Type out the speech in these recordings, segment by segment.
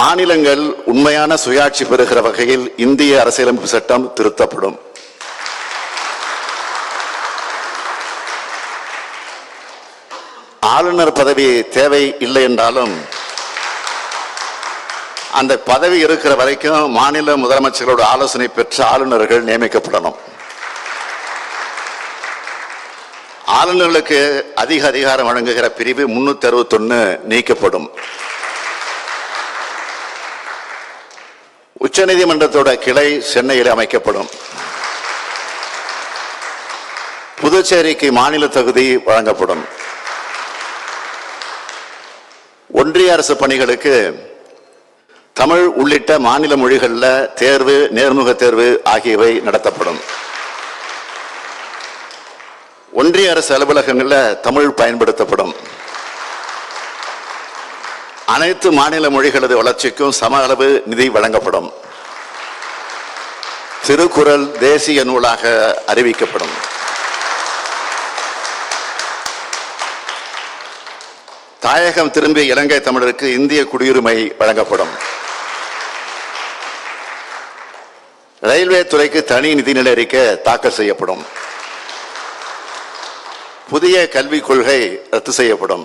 மாநிலங்கள் உண்மையான சுயாட்சி பெறுகிற வகையில் இந்திய அரசியலமைப்பு சட்டம் திருத்தப்படும். ஆளுநர் பதவி தேவை இல்லை என்றாலும் அந்த பதவி இருக்கிற வரைக்கும் மாநில முதலமைச்சர்களோட ஆலோசனை பெற்ற ஆளுநர்கள் நியமிக்கப்படணும். ஆளுநர்களுக்கு அதிக அதிகாரம் வழங்குகிற பிரிவு 361 நீக்கப்படும். உச்சநீதிமன்றத்தோட கிளை சென்னையில் அமைக்கப்படும். புதுச்சேரிக்கு மாநில தகுதி வழங்கப்படும். ஒன்றிய அரசு பணிகளுக்கு தமிழ் உள்ளிட்ட மாநில மொழிகளில் தேர்வு, நேர்முக தேர்வு ஆகியவை நடத்தப்படும். ஒன்றிய அரசு அலுவலகங்களில் தமிழ் பயன்படுத்தப்படும். அனைத்து மாநில மொழிகளது வளர்ச்சிக்கும் சம அளவு நிதி வழங்கப்படும். திருக்குறள் தேசிய நூலாக அறிவிக்கப்படும். தாயகம் திரும்பிய இலங்கை தமிழருக்கு இந்திய குடியுரிமை வழங்கப்படும். ரயில்வே துறைக்கு தனி நிதிநிலை அறிக்கை தாக்கல் செய்யப்படும். புதிய கல்விக் கொள்கை ரத்து செய்யப்படும்.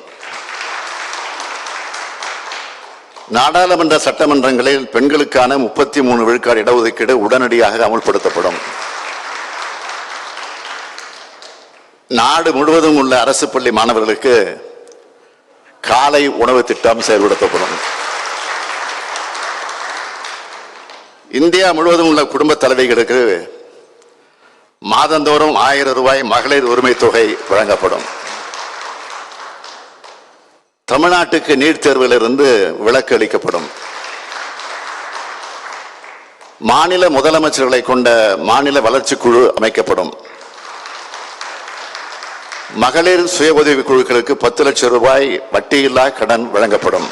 நாடாளுமன்ற சட்டமன்றங்களில் பெண்களுக்கான 33 விழுக்காடு இடஒதுக்கீடு உடனடியாக அமுல்படுத்தப்படும். நாடு முழுவதும் உள்ள அரசு பள்ளி மாணவர்களுக்கு காலை உணவு திட்டம் செயல்படுத்தப்படும். இந்தியா முழுவதும் உள்ள குடும்ப தலைவிகளுக்கு மாதந்தோறும் 1000 ரூபாய் மகளிர் உரிமை தொகை வழங்கப்படும். தமிழ்நாட்டுக்கு நீட் தேர்விலிருந்து விலக்கு அளிக்கப்படும். மாநில முதலமைச்சர்களை கொண்ட மாநில வளர்ச்சி குழு அமைக்கப்படும். மகளிர் சுய உதவி குழுக்களுக்கு 10 லட்சம் ரூபாய் வட்டியில்லா கடன் வழங்கப்படும்.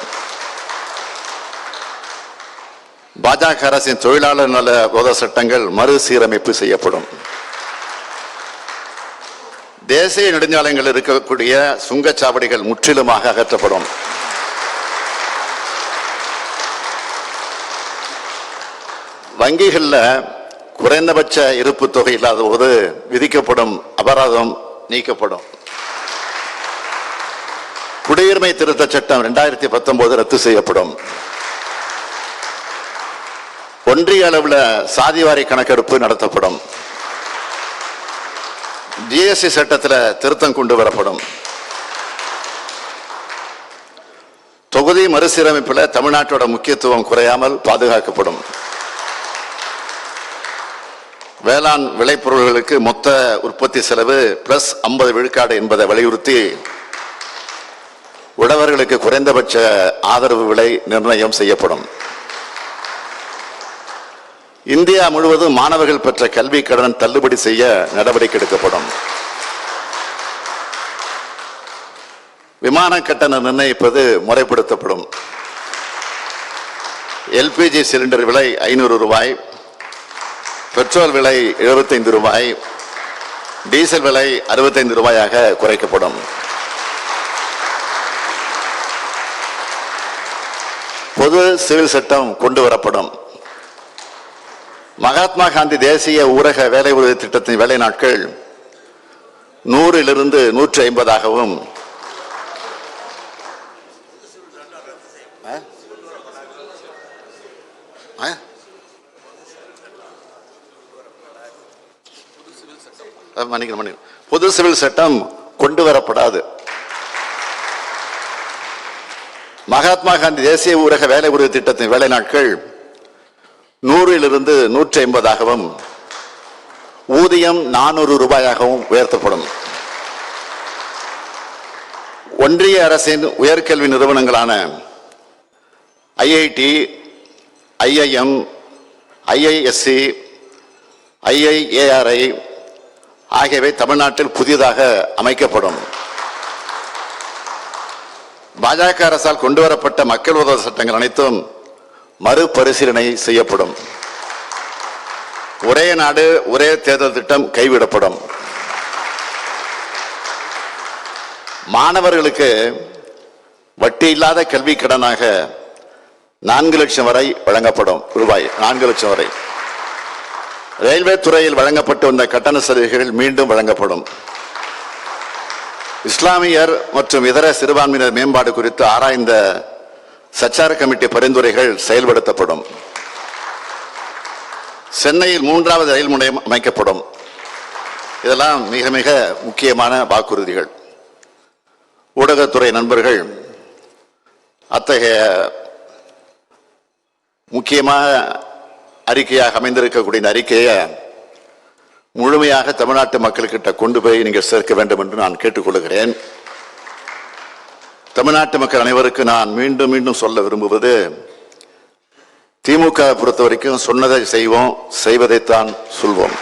பாஜக அரசின் தொழிலாளர் நல விரோத சட்டங்கள் மறுசீரமைப்பு செய்யப்படும். தேசிய நெடுஞ்சாலைகளில் இருக்கக்கூடிய சுங்கச்சாவடிகள் முற்றிலுமாக அகற்றப்படும். வங்கிகளில் குறைந்தபட்ச இருப்பு தொகை இல்லாத போது விதிக்கப்படும் அபராதம் நீக்கப்படும். குடியுரிமை திருத்த சட்டம் 2019 ரத்து செய்யப்படும். ஒன்றிய அளவில் சாதிவாரி கணக்கெடுப்பு நடத்தப்படும். ஜிஎஸ்டி சட்டத்தில் திருத்தம் கொண்டு வரப்படும். தொகுதி மறுசீரமைப்பில் தமிழ்நாட்டோட முக்கியத்துவம் குறையாமல் பாதுகாக்கப்படும். வேளாண் விளைபொருள்களுக்கு மொத்த உற்பத்தி செலவு பிளஸ் 50 விழுக்காடு என்பதை வலியுறுத்தி உழவர்களுக்கு குறைந்தபட்ச ஆதரவு விலை நிர்ணயம் செய்யப்படும். இந்தியா முழுவதும் மாணவர்கள் பெற்ற கல்வி கடன் தள்ளுபடி செய்ய நடவடிக்கை எடுக்கப்படும். விமான கட்டணம் நிர்ணயிப்பது முறைப்படுத்தப்படும். எல்பிஜி சிலிண்டர் விலை 500 ரூபாய், பெட்ரோல் விலை 75 ரூபாய், டீசல் விலை 65 ரூபாயாக குறைக்கப்படும். பொது சிவில் சட்டம் கொண்டு வரப்படும். மகாத்மா காந்தி தேசிய ஊரக வேலை உறுதி திட்டத்தின் வேலை நாட்கள் 100 150ஆகவும் பொது சிவில் சட்டம் கொண்டு வரப்படாது. மகாத்மா காந்தி தேசிய ஊரக வேலை உறுதி திட்டத்தின் வேலை நாட்கள் 100 150ஆகவும் ஊதியம் 400 ரூபாயாகவும் உயர்த்தப்படும். ஒன்றிய அரசின் உயர்கல்வி நிறுவனங்களான ஐஐடி, ஐஐஎம், ஐஐஎஸ்சி, ஐஐஏஆர்ஐ ஆகியவை தமிழ்நாட்டில் புதிதாக அமைக்கப்படும். பாஜக அரசால் கொண்டு வரப்பட்ட மக்கள் விரோத சட்டங்கள் அனைத்தும் மறுபரிசீலனை செய்யப்படும். ஒரே நாடு ஒரே தேர்தல் திட்டம் கைவிடப்படும். மாணவர்களுக்கு வட்டி இல்லாத கல்வி கடனாக 4 லட்சம் வரை வழங்கப்படும். ரூபாய் 4 லட்சம் வரை. ரயில்வே துறையில் வழங்கப்பட்டு வந்த கட்டண சலுகைகள் மீண்டும் வழங்கப்படும். இஸ்லாமியர் மற்றும் இதர சிறுபான்மையினர் மேம்பாடு குறித்து ஆராய்ந்த சச்சார் கமிட்டி பரிந்துரைகள் செயல்படுத்தப்படும். சென்னையில் 3வது ரயில் முனையம் அமைக்கப்படும். இதெல்லாம் மிக மிக முக்கியமான வாக்குறுதிகள். ஊடகத்துறை நண்பர்கள் அத்தகைய முக்கியமான அறிக்கையாக அமைந்திருக்கக்கூடிய இந்த அறிக்கையை முழுமையாக தமிழ்நாட்டு மக்கள்கிட்ட கொண்டு போய் நீங்கள் சேர்க்க வேண்டும் என்று நான் கேட்டுக்கொள்கிறேன். தமிழ்நாட்டு மக்கள் அனைவருக்கு நான் மீண்டும் மீண்டும் சொல்ல விரும்புவது, திமுக பொறுத்த வரைக்கும் சொன்னதை செய்வோம், செய்வதைத்தான் சொல்வோம்.